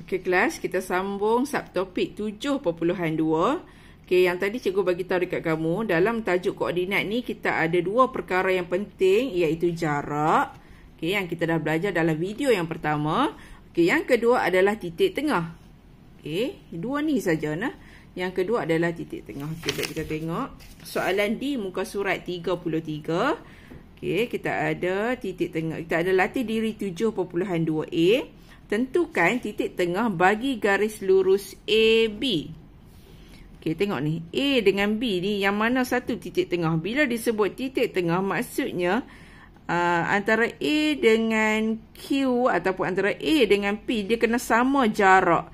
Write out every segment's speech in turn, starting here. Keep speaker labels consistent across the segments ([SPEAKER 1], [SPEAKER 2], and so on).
[SPEAKER 1] Okey kelas, kita sambung subtopik 7.2. Okey, yang tadi cikgu bagi tahu dekat kamu, dalam tajuk koordinat ni kita ada dua perkara yang penting, iaitu jarak. Okey, yang kita dah belajar dalam video yang pertama. Okey, yang kedua adalah titik tengah. Okey, dua ni saja nah. Yang kedua adalah titik tengah. Okey, baik kita tengok soalan di muka surat 33. Okey, kita ada titik tengah. Kita ada latih diri 7.2a. Tentukan titik tengah bagi garis lurus AB. Okey, tengok ni. A dengan B ni yang mana satu titik tengah. Bila disebut titik tengah, maksudnya antara A dengan Q ataupun antara A dengan P, dia kena sama jarak.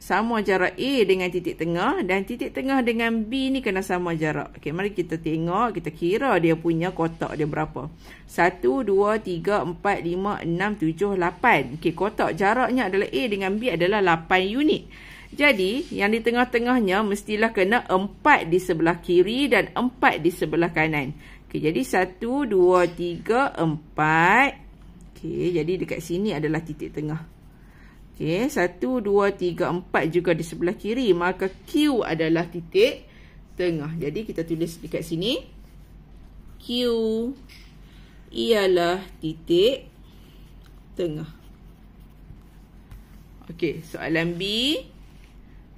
[SPEAKER 1] Sama jarak A dengan titik tengah, dan titik tengah dengan B ni kena sama jarak. Okey, mari kita tengok, kita kira dia punya kotak dia berapa. 1, 2, 3, 4, 5, 6, 7, 8. Okey, kotak jaraknya adalah A dengan B adalah 8 unit. Jadi, yang di tengah-tengahnya mestilah kena 4 di sebelah kiri dan 4 di sebelah kanan. Okey, jadi 1, 2, 3, 4. Okey, jadi dekat sini adalah titik tengah. Okey, 1, 2, 3, 4 juga di sebelah kiri. Maka Q adalah titik tengah. Jadi kita tulis dekat sini. Q ialah titik tengah. Okey, soalan B.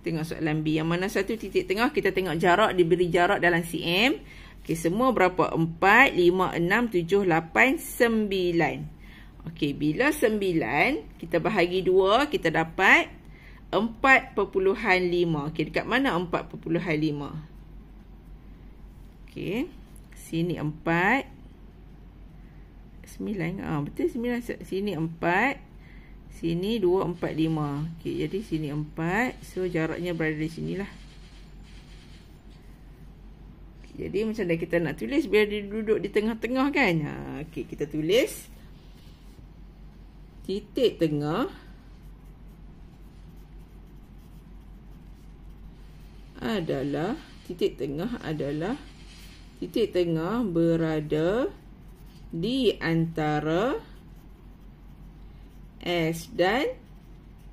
[SPEAKER 1] Tengok soalan B. Yang mana satu titik tengah, kita tengok jarak, diberi jarak dalam cm. Okey, semua berapa? 4, 5, 6, 7, 8, 9. Okey, bila 9, kita bahagi 2, kita dapat 4.5. Okey, dekat mana 4.5? Okey, sini 4. 9, betul 9. Sini 4. Sini 2, 4, 5. Okey, jadi sini 4. So, jaraknya berada di sinilah. Jadi, macam mana kita nak tulis biar dia duduk di tengah-tengah kan? Okey, kita tulis. Titik tengah adalah titik tengah berada di antara S dan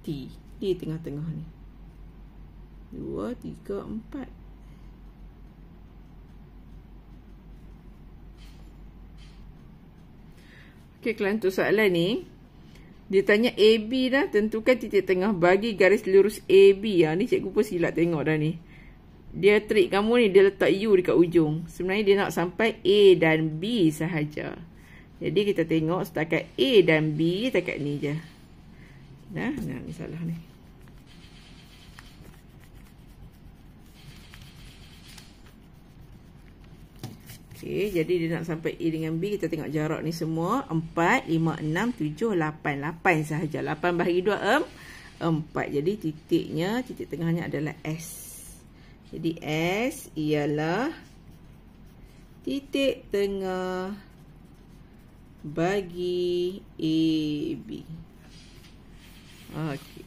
[SPEAKER 1] T. Di tengah-tengah ni. 2, 3, 4. Okey, kelas untuk soalan ni. Dia tanya AB dah, tentukan titik tengah bagi garis lurus AB. Ni cikgu pun silap tengok dah ni. Dia trik kamu ni, dia letak U dekat ujung. Sebenarnya dia nak sampai A dan B sahaja. Jadi kita tengok setakat A dan B, setakat ni je. Nah, ni salah ni. Okey, jadi dia nak sampai A dengan B. Kita tengok jarak ni semua. 4, 5, 6, 7, 8. 8 sahaja. 8 bahagi 2, 4. Jadi titik tengahnya adalah S. Jadi S ialah titik tengah bagi AB. Okey.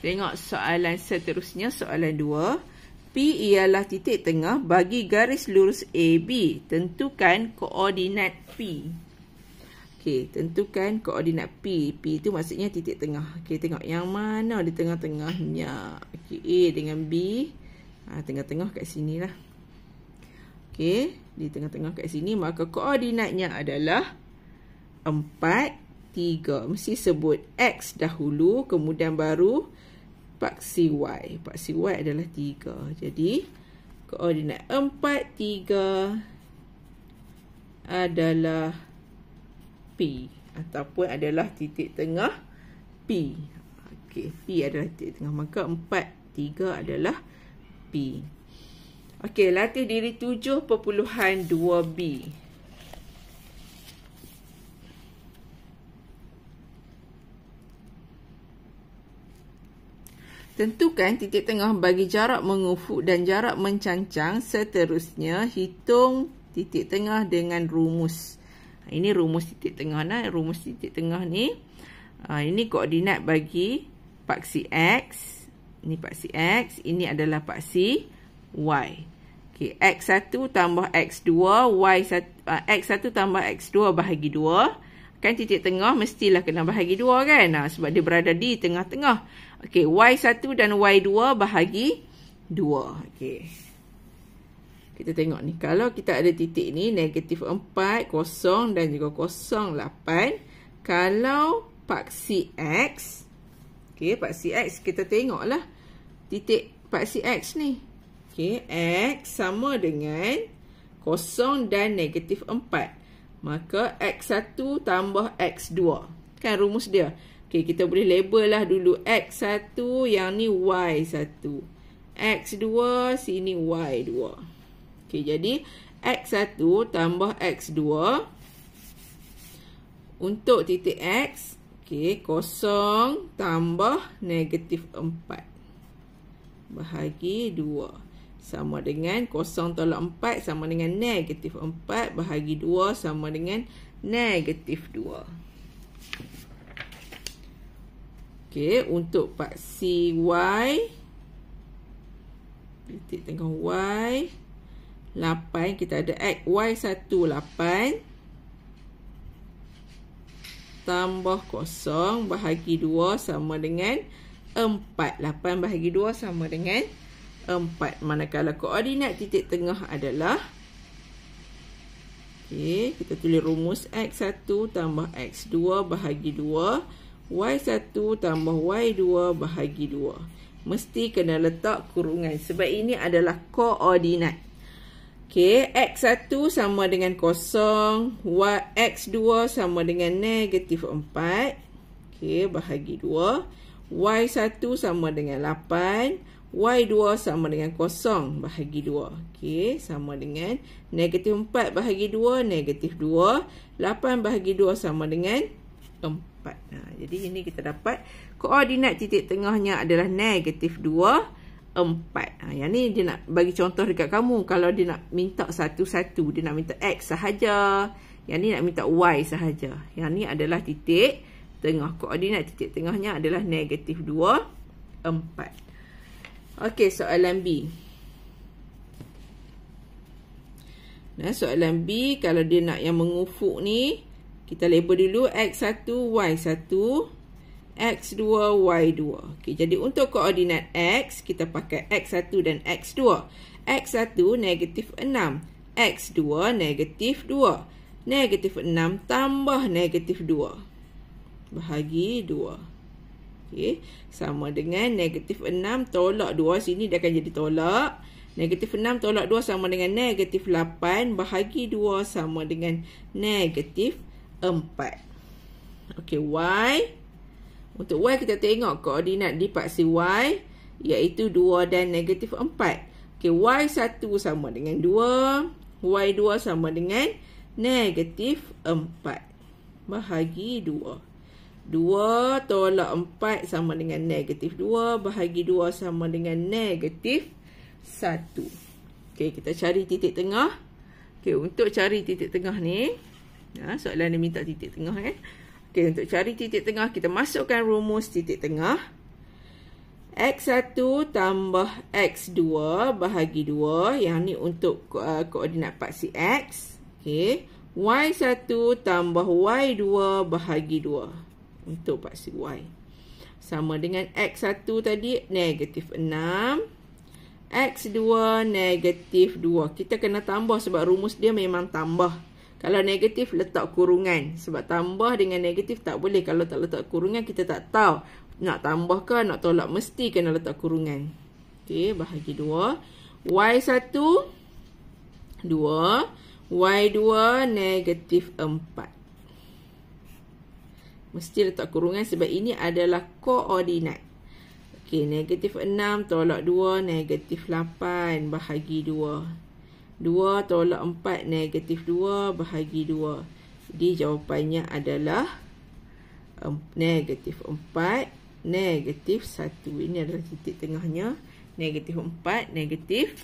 [SPEAKER 1] Tengok soalan seterusnya, soalan 2. P ialah titik tengah bagi garis lurus AB. Tentukan koordinat P. Okey, tentukan koordinat P. P itu maksudnya titik tengah. Okey, tengok yang mana di tengah-tengahnya. Okey, A dengan B. Tengah-tengah kat sini lah. Okey, di tengah-tengah kat sini. Maka koordinatnya adalah 4, 3. Mesti sebut X dahulu, kemudian baru paksi Y. Paksi Y adalah 3. Jadi, koordinat 4, 3 adalah P. Ataupun adalah titik tengah P. Okey, P adalah titik tengah. Maka 4, 3 adalah P. Okey, latih diri 7.2b. Tentukan titik tengah bagi jarak mengufuk dan jarak mencancang. Seterusnya, hitung titik tengah dengan rumus. Ini rumus titik tengah. Rumus titik tengah ni. Ini koordinat bagi paksi X. Ini paksi X. Ini adalah paksi Y. Okay, X1 tambah X2. X1 tambah X2 bahagi 2. Kan titik tengah mestilah kena bahagi 2 kan? Sebab dia berada di tengah-tengah. Okey, Y1 dan Y2 bahagi 2. Okey. Kita tengok ni. Kalau kita ada titik ni, negatif 4, 0 dan juga 0, 8. Kalau paksi X, okey, paksi X kita tengoklah titik paksi X ni. Okey, X sama dengan 0 dan negatif 4. Maka X1 tambah X2. Kan rumus dia. Okey, kita boleh label lah dulu X1 yang ni Y1. X2 sini Y2. Okey, jadi X1 tambah X2 untuk titik X. Okey, 0 tambah negatif 4 bahagi 2. Sama dengan 0 tolak 4 sama dengan negatif 4 bahagi 2 sama dengan negatif 2. Okey, untuk paksi Y, titik tengah Y, 8, kita ada X, Y1 8 tambah 0 bahagi 2 sama dengan 4. 8 bahagi 2 sama dengan 4. Manakala koordinat titik tengah adalah, okey, kita tulis rumus X1 tambah X2 bahagi 2, Y1 tambah Y2 bahagi 2. Mesti kena letak kurungan sebab ini adalah koordinat. Okey, X1 sama dengan 0, X2 sama dengan negatif 4. Okey, bahagi 2. Y1 sama dengan 8. Y2 sama dengan 0 bahagi 2. Okey, sama dengan negatif 4 bahagi 2, negatif 2. 8 bahagi 2 sama dengan 4. Jadi ini kita dapat koordinat titik tengahnya adalah negatif 2, 4. Yang ni dia nak bagi contoh dekat kamu. Kalau dia nak minta satu-satu, dia nak minta X sahaja. Yang ni nak minta Y sahaja. Yang ni adalah titik tengah. Koordinat titik tengahnya adalah negatif 2, 4. Okey, soalan B. Nah, soalan B, kalau dia nak yang mengufuk ni, kita label dulu X1, Y1, X2, Y2. Okey, jadi untuk koordinat X, kita pakai X1 dan X2. X1 negatif 6, X2 negatif 2. Negatif 6 tambah negatif 2 bahagi 2. Okey, sama dengan negatif 6 tolak 2. Sini dia akan jadi tolak. Negatif 6 tolak 2 sama dengan negatif 8 bahagi 2 sama dengan negatif 4. Okey, Y. Untuk Y kita tengok koordinat di paksi Y iaitu 2 dan negatif 4. Okey, Y1 sama dengan 2. Y2 sama dengan negatif 4 bahagi 2. 2 tolak 4 sama dengan negatif 2 bahagi 2 sama dengan negatif 1. Okey, kita cari titik tengah. Okey, untuk cari titik tengah ni, soalan dia minta titik tengah kan. Okey, untuk cari titik tengah kita masukkan rumus titik tengah. X1 tambah X2 bahagi 2. Yang ni untuk koordinat paksi X. Okey, Y1 tambah Y2 bahagi 2. Untuk paksi Y. Sama dengan X1 tadi, negatif 6. X2, negatif 2. Kita kena tambah sebab rumus dia memang tambah. Kalau negatif, letak kurungan. Sebab tambah dengan negatif tak boleh. Kalau tak letak kurungan, kita tak tahu. Nak tambah ke, nak tolak, mesti kena letak kurungan. Okey, bahagi 2. Y1, 2. Y2, negatif 4. Mesti letak kurungan sebab ini adalah koordinat. Okey, negatif 6 tolak 2, negatif 8 bahagi 2. 2 tolak 4, negatif 2 bahagi 2. Jadi jawapannya adalah negatif 4, negatif 1. Ini adalah titik tengahnya. Negatif 4, negatif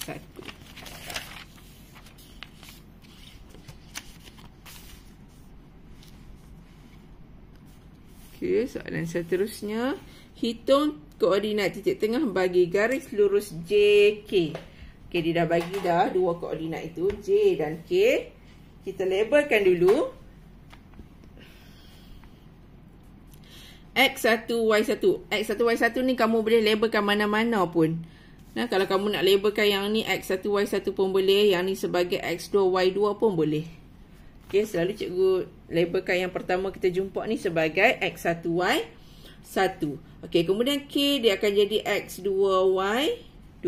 [SPEAKER 1] 1. Okey, soalan seterusnya. Hitung koordinat titik tengah bagi garis lurus JK. Okey, dia dah bagi dah dua koordinat itu, J dan K. Kita labelkan dulu. X1, Y1. X1, Y1 ni kamu boleh labelkan mana-mana pun. Nah, kalau kamu nak labelkan yang ni X1, Y1 pun boleh. Yang ni sebagai X2, Y2 pun boleh. Okay, selalu cikgu labelkan yang pertama kita jumpa ni sebagai X1, Y1. Okay, kemudian K dia akan jadi X2, Y2.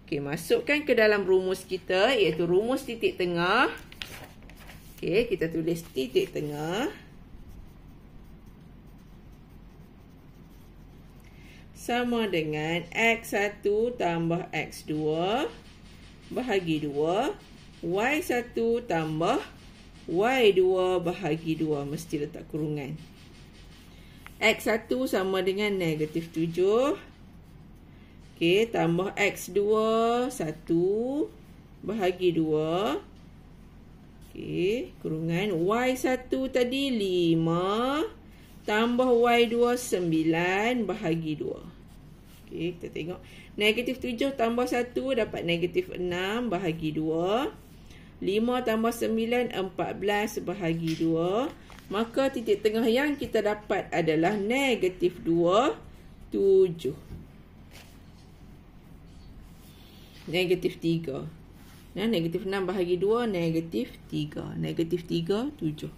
[SPEAKER 1] Okay, masukkan ke dalam rumus kita, iaitu rumus titik tengah. Okay, kita tulis titik tengah. Sama dengan X1 tambah X2 bahagi 2. Y1 tambah Y2 bahagi 2. Mesti letak kurungan. X1 sama dengan negatif 7. Okey, tambah X2 1 bahagi 2. Okey, kurungan. Y1 tadi 5 tambah Y2 9 bahagi 2. Okey, kita tengok. Negatif 7 tambah 1 dapat negatif 6 bahagi 2. 5 tambah 9, 14 bahagi 2. Maka titik tengah yang kita dapat adalah negatif 2, 7. Negatif 3. Nah, negatif 6 bahagi 2, negatif 3. Negatif 3, 7.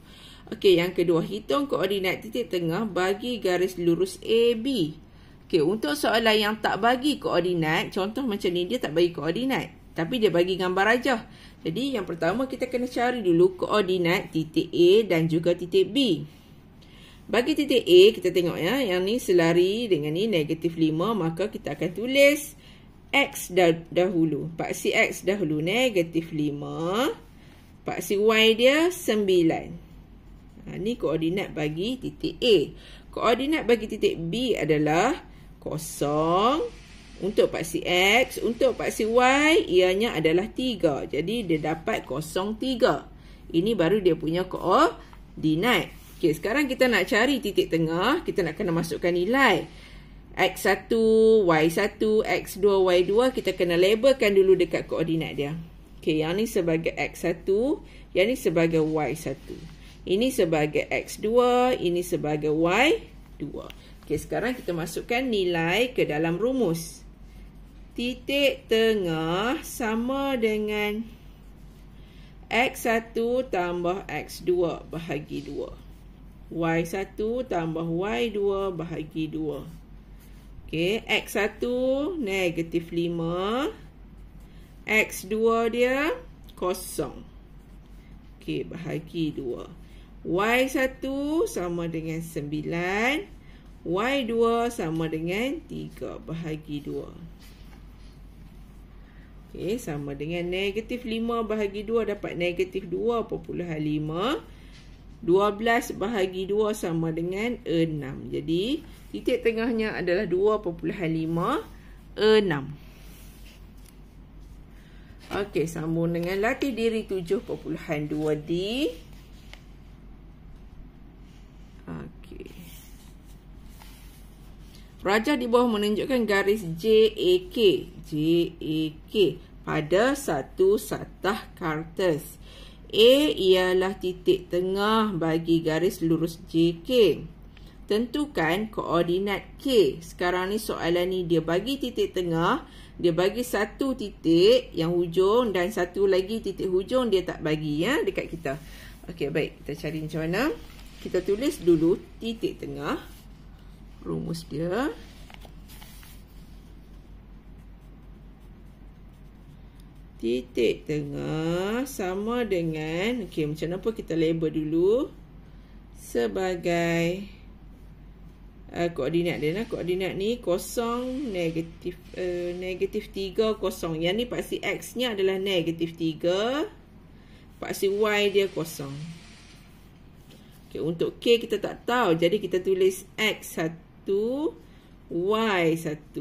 [SPEAKER 1] Okey, yang kedua. Hitung koordinat titik tengah bagi garis lurus AB. Okey, untuk soalan yang tak bagi koordinat, contoh macam ni, dia tak bagi koordinat. Tapi dia bagi gambar aja. Jadi, yang pertama kita kena cari dulu koordinat titik A dan juga titik B. Bagi titik A, kita tengok ya, yang ni selari dengan ni negatif 5, maka kita akan tulis X dahulu. Paksi X dahulu, negatif 5. Paksi Y dia 9. Ni koordinat bagi titik A. Koordinat bagi titik B adalah 0 untuk paksi X. Untuk paksi Y, ianya adalah 3. Jadi, dia dapat 0, 3. Ini baru dia punya koordinat. Okey, sekarang kita nak cari titik tengah. Kita nak kena masukkan nilai. X1, Y1, X2, Y2. Kita kena labelkan dulu dekat koordinat dia. Okey, yang ni sebagai X1. Yang ni sebagai Y1. Ini sebagai X2, ini sebagai Y2. Okey, sekarang kita masukkan nilai ke dalam rumus. Titik tengah sama dengan X1 tambah X2 bahagi 2. Y1 tambah Y2 bahagi 2. Okey, X1 negatif 5. X2 dia 0. Okey, bahagi 2. Y1 sama dengan 9. Y2 sama dengan 3 bahagi 2. Okey, sama dengan negatif 5 bahagi 2 dapat negatif 2,5. 12 bahagi 2 sama dengan 6. Jadi, titik tengahnya adalah 2,56. Okey, sambung dengan latih diri 7.2D. Okey. Rajah di bawah menunjukkan garis JAK. JAK pada satu satah kartes. A ialah titik tengah bagi garis lurus JK. Tentukan koordinat K. Sekarang ni soalan ni dia bagi titik tengah. Dia bagi satu titik yang hujung dan satu lagi titik hujung dia tak bagi ya dekat kita. Okey, baik. Kita cari macam mana. Kita tulis dulu titik tengah. Rumus dia. Titik tengah sama dengan, okey, macam apa kita label dulu sebagai koordinat dia. Koordinat ni 0, negatif 3, 0. Yang ni paksi X nya adalah negatif 3. Paksi Y dia 0. Okay, untuk K kita tak tahu. Jadi kita tulis X1, Y1.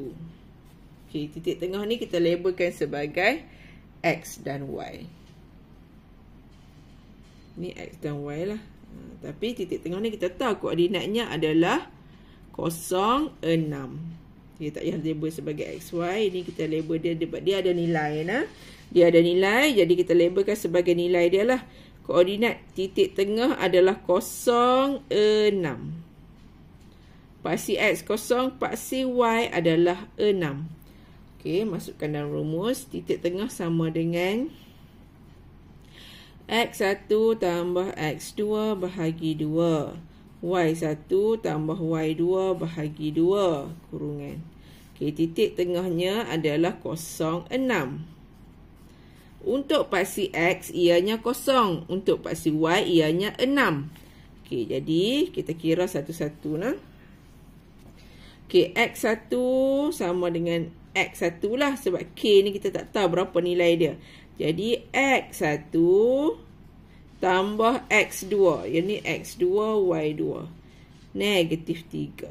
[SPEAKER 1] Okay, titik tengah ni kita labelkan sebagai X dan Y. Ni X dan Y lah. Tapi titik tengah ni kita tahu koordinatnya adalah 0, 6. Dia tak payah label sebagai XY. Ini kita label dia, dia ada nilai. Dia ada nilai, jadi kita labelkan sebagai nilai dia lah. Koordinat titik tengah adalah 0, 6. Paksi X kosong, paksi Y adalah 6. Okey, masukkan dalam rumus. Titik tengah sama dengan X1 tambah X2 bahagi 2. Y1 tambah Y2 bahagi 2. Kurungan. Okey, titik tengahnya adalah 0, 6. Untuk paksi X, ianya 0. Untuk paksi Y, ianya 6. Okey, jadi kita kira satu-satu nah. Okey, X1 sama dengan X1 lah. Sebab K ni kita tak tahu berapa nilai dia. Jadi, X1 tambah X2. Yang ni X2, Y2. Negatif 3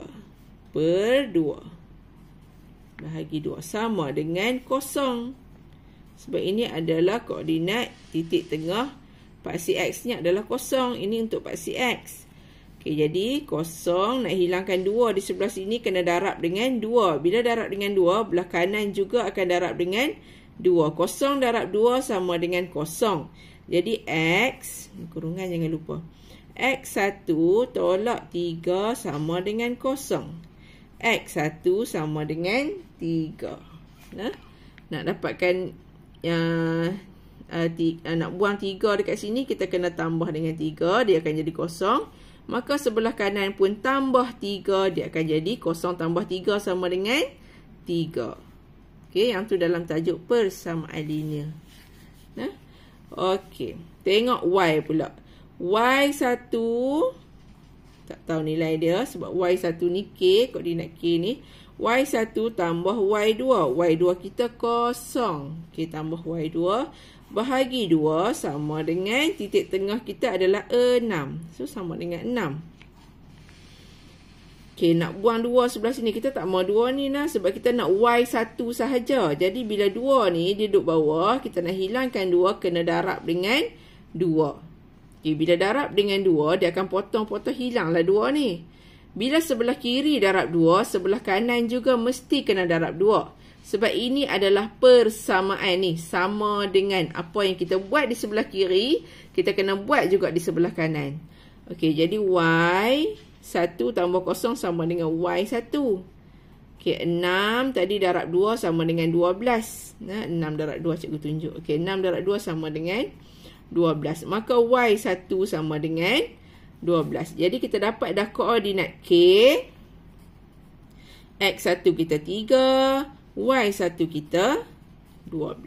[SPEAKER 1] per 2. Bahagi 2. Sama dengan 0. Sebab ini adalah koordinat titik tengah. Paksi X ni adalah 0. Ini untuk paksi X. Okey, jadi 0 nak hilangkan 2 di sebelah sini kena darab dengan 2. Bila darab dengan 2, belah kanan juga akan darab dengan 2. 0 darab 2 sama dengan 0. Jadi X, kurungan jangan lupa. X1 tolak 3 sama dengan 0. X1 sama dengan 3. Nak dapatkan nak buang 3 dekat sini, kita kena tambah dengan 3. Dia akan jadi 0. Maka sebelah kanan pun tambah 3. Dia akan jadi 0 tambah 3 sama dengan 3. Okey, yang tu dalam tajuk persamaan linear. Okey, tengok Y pula. Y1, tak tahu nilai dia sebab Y1 ni K, koordinat K ni. Y1 tambah Y2. Y2 kita 0. Okey, tambah Y2. Bahagi 2 sama dengan titik tengah kita adalah 6. So, sama dengan 6. Okey, nak buang 2 sebelah sini. Kita tak mau 2 ni lah. Sebab kita nak Y1 sahaja. Jadi, bila 2 ni duduk bawah, kita nak hilangkan 2, kena darab dengan 2. Okey, bila darab dengan 2, dia akan potong-potong, hilanglah 2 ni. Bila sebelah kiri darab 2, sebelah kanan juga mesti kena darab 2. Sebab ini adalah persamaan ni. Sama dengan apa yang kita buat di sebelah kiri, kita kena buat juga di sebelah kanan. Okey, jadi Y1 tambah 0 sama dengan Y1. Okey, 6 tadi darab 2 sama dengan 12. 6 darab 2 cikgu tunjuk. Okey, 6 darab 2 sama dengan 12. Maka Y1 sama dengan 12. Jadi kita dapat dah koordinat K. X1 kita 3. Y1 kita 12.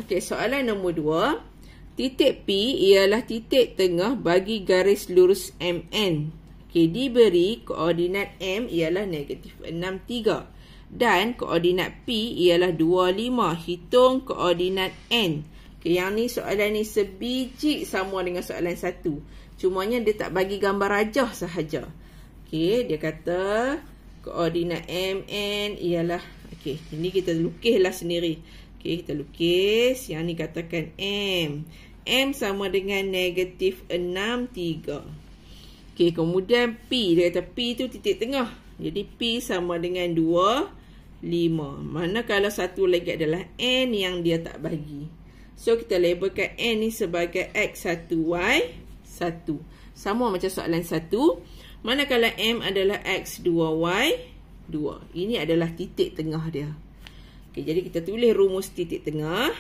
[SPEAKER 1] Okey, soalan nombor 2. Titik P ialah titik tengah bagi garis lurus MN. Okey, diberi koordinat M ialah negatif 6, 3. Dan koordinat P ialah 2, 5. Hitung koordinat N. Okey, yang ni soalan ni sebiji sama dengan soalan 1. Cumanya dia tak bagi gambar rajah sahaja. Okey, dia kata koordinat MN ialah, okey, ini kita lukislah sendiri. Okey, kita lukis. Yang ni katakan M. M sama dengan negatif 6, 3. Okey, kemudian P. Dia kata P tu titik tengah. Jadi P sama dengan 2, 5. Manakala satu lagi adalah N yang dia tak bagi. So, kita labelkan N ni sebagai X1, Y1. Sama macam soalan 1. Manakala M adalah X2, Y2. Ini adalah titik tengah dia. Okey, jadi kita tulis rumus titik tengah.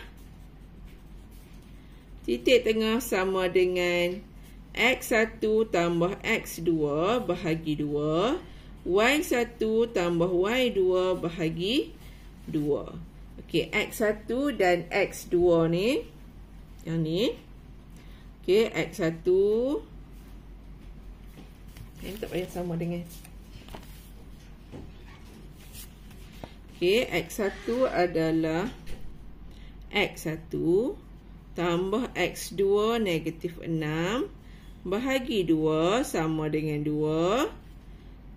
[SPEAKER 1] Titik tengah sama dengan X1 tambah X2 bahagi 2. Y1 tambah Y2 bahagi 2. Okey, X1 dan X2 ni. Yang ni. Okey, X1. Ini tak payah sama dengan. Okey, X1 adalah X1 tambah X2 negatif 6 bahagi 2 sama dengan 2.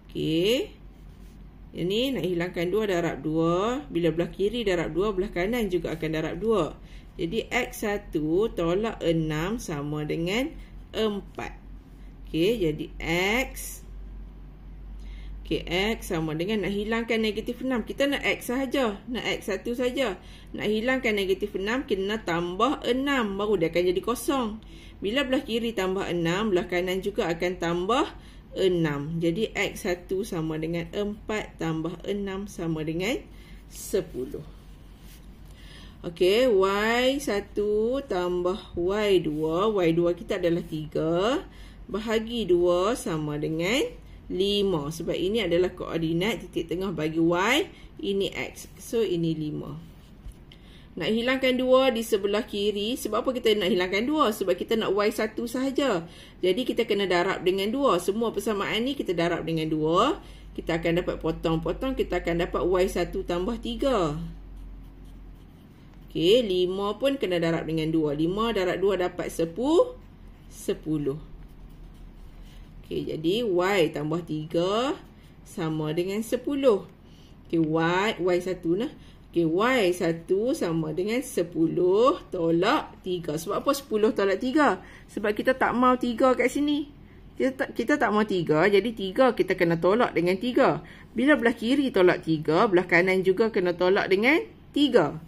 [SPEAKER 1] Okey. Ini nak hilangkan 2, darab 2. Bila belah kiri darab 2, belah kanan juga akan darab 2. Jadi X1 tolak 6 sama dengan 4. Okey, jadi X. Okey, X sama dengan, nak hilangkan negatif 6. Kita nak X sahaja. Nak X 1 saja. Nak hilangkan negatif 6, kena tambah 6. Baru dia akan jadi kosong. Bila belah kiri tambah 6, belah kanan juga akan tambah 6. Jadi X 1 sama dengan 4 tambah 6 sama dengan 10. Okey, Y 1 tambah Y 2. Y 2 kita adalah 3. Bahagi 2 sama dengan 5. Sebab ini adalah koordinat titik tengah bagi Y. Ini X. So, ini 5. Nak hilangkan 2 di sebelah kiri. Sebab apa kita nak hilangkan 2? Sebab kita nak Y 1 sahaja. Jadi, kita kena darab dengan 2. Semua persamaan ni kita darab dengan 2. Kita akan dapat potong-potong. Kita akan dapat Y 1 tambah 3. Okey, 5 pun kena darab dengan 2. 5 darab 2 dapat 10. Okey, jadi Y tambah 3 sama dengan 10. Okey, Y 1 nah. Okey, Y 1 sama dengan 10 tolak 3. Sebab apa 10 tolak 3? Sebab kita tak mau 3 kat sini. Kita tak mau 3, jadi 3 kita kena tolak dengan 3. Bila belah kiri tolak 3, belah kanan juga kena tolak dengan 3.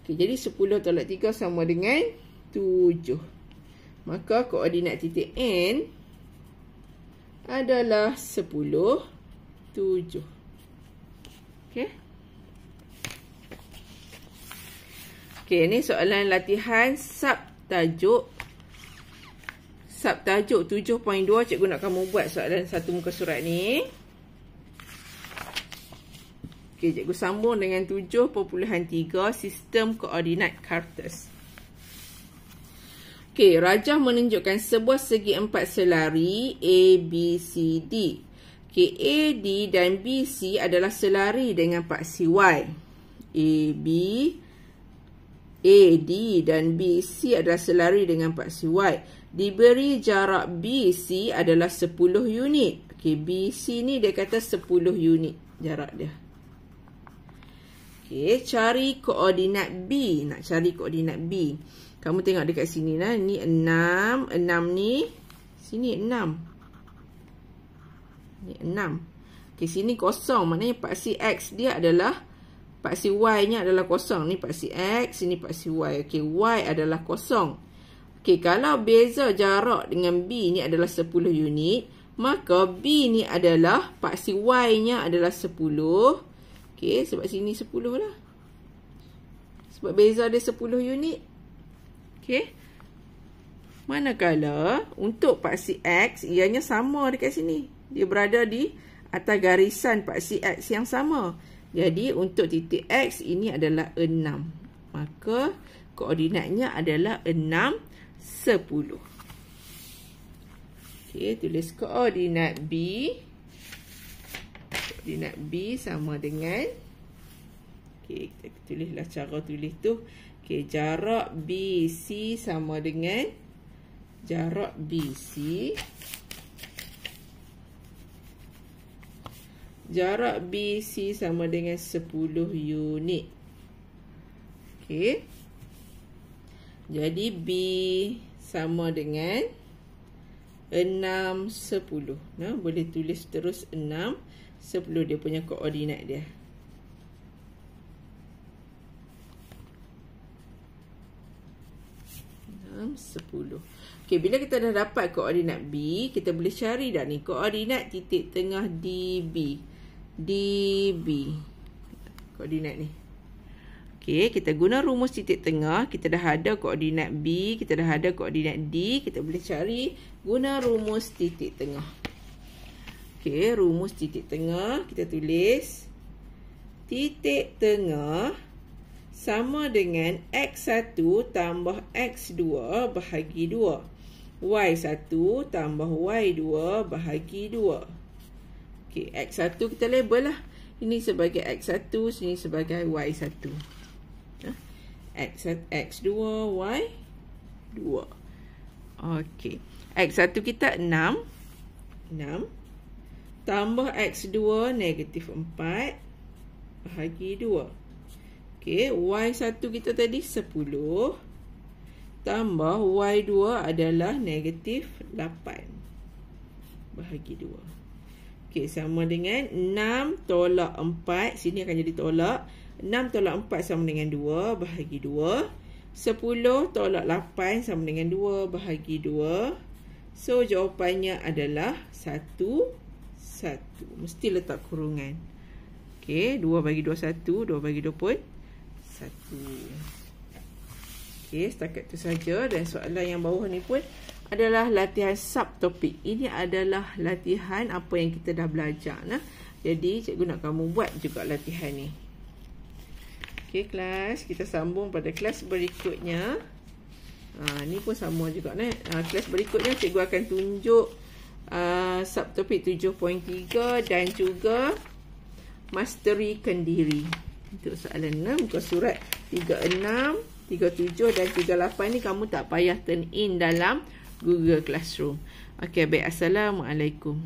[SPEAKER 1] Okey, jadi 10 tolak 3 sama dengan 7. Maka koordinat titik N adalah 10, 7. Okey. Okey, ni soalan latihan sub tajuk 7.2. Cikgu nak kamu buat soalan satu muka surat ni. Okey, cikgu sambung dengan 7.3 sistem koordinat Carters. Okey, rajah menunjukkan sebuah segi empat selari A, B, C, D. Okey, A, D dan B, C adalah selari dengan paksi Y. A, D dan B, C adalah selari dengan paksi Y. Diberi jarak B, C adalah 10 unit. Okey, B, C ni dia kata 10 unit jarak dia. Okey, cari koordinat B. Nak cari koordinat B. Kamu tengok dekat sini lah. Ni 6. 6 ni. Sini 6. Ni 6. Okey, sini kosong. Maknanya paksi X dia adalah, paksi Y nya adalah kosong. Ni paksi X. Sini paksi Y. Okey, Y adalah kosong. Okey, kalau beza jarak dengan B ni adalah 10 unit. Maka B ni adalah, paksi Y nya adalah 10. Okey, sebab sini 10 lah. Sebab beza dia 10 unit. Okey. Manakala untuk paksi X, ianya sama dekat sini. Dia berada di atas garisan paksi X yang sama. Jadi, untuk titik X, ini adalah 6. Maka, koordinatnya adalah 6, 10. Okey, tulis koordinat B. Koordinat B sama dengan, okey, kita tulislah cara tulis tu. Okey, jarak BC sama dengan jarak BC. Jarak BC sama dengan 10 unit. Okey. Jadi B sama dengan 6, 10. Nah, boleh tulis terus 6, 10 dia punya koordinat dia. 10. Okey, bila kita dah dapat koordinat B, kita boleh cari dah ni koordinat titik tengah DB. DB. Koordinat ni. Okey, kita guna rumus titik tengah. Kita dah ada koordinat B, kita dah ada koordinat D. Kita boleh cari guna rumus titik tengah. Okey, rumus titik tengah. Kita tulis titik tengah sama dengan X1 tambah X2 bahagi 2. Y1 tambah Y2 bahagi 2. Okey, X1 kita label lah. Ini sebagai X1, sini sebagai Y1. X2, Y2. Okey. X1 kita 6. 6. Tambah X2 negatif 4 bahagi 2. Okey, Y1 kita tadi 10. Tambah Y2 adalah negatif 8 bahagi 2. Okey, sama dengan 6 tolak 4. Sini akan jadi tolak. 6 tolak 4 sama dengan 2 bahagi 2. 10 tolak 8 sama dengan 2 bahagi 2. So, jawapannya adalah 1, 1. Mesti letak kurungan. Okey, 2 bagi 2, 1. 2 bagi 2 pun 1. Okey, setakat tu saja. Dan soalan yang bawah ni pun adalah latihan subtopik. Ini adalah latihan apa yang kita dah belajar. Nah. Jadi, cikgu nak kamu buat juga latihan ni. Okey, kelas. Kita sambung pada kelas berikutnya. Ni pun sama juga. Kelas berikutnya, cikgu akan tunjuk subtopik 7.3 dan juga masteri kendiri. Untuk soalan 6, muka surat 36, 37 dan 38 ni kamu tak payah turn in dalam Google Classroom. Okey, baik. Assalamualaikum.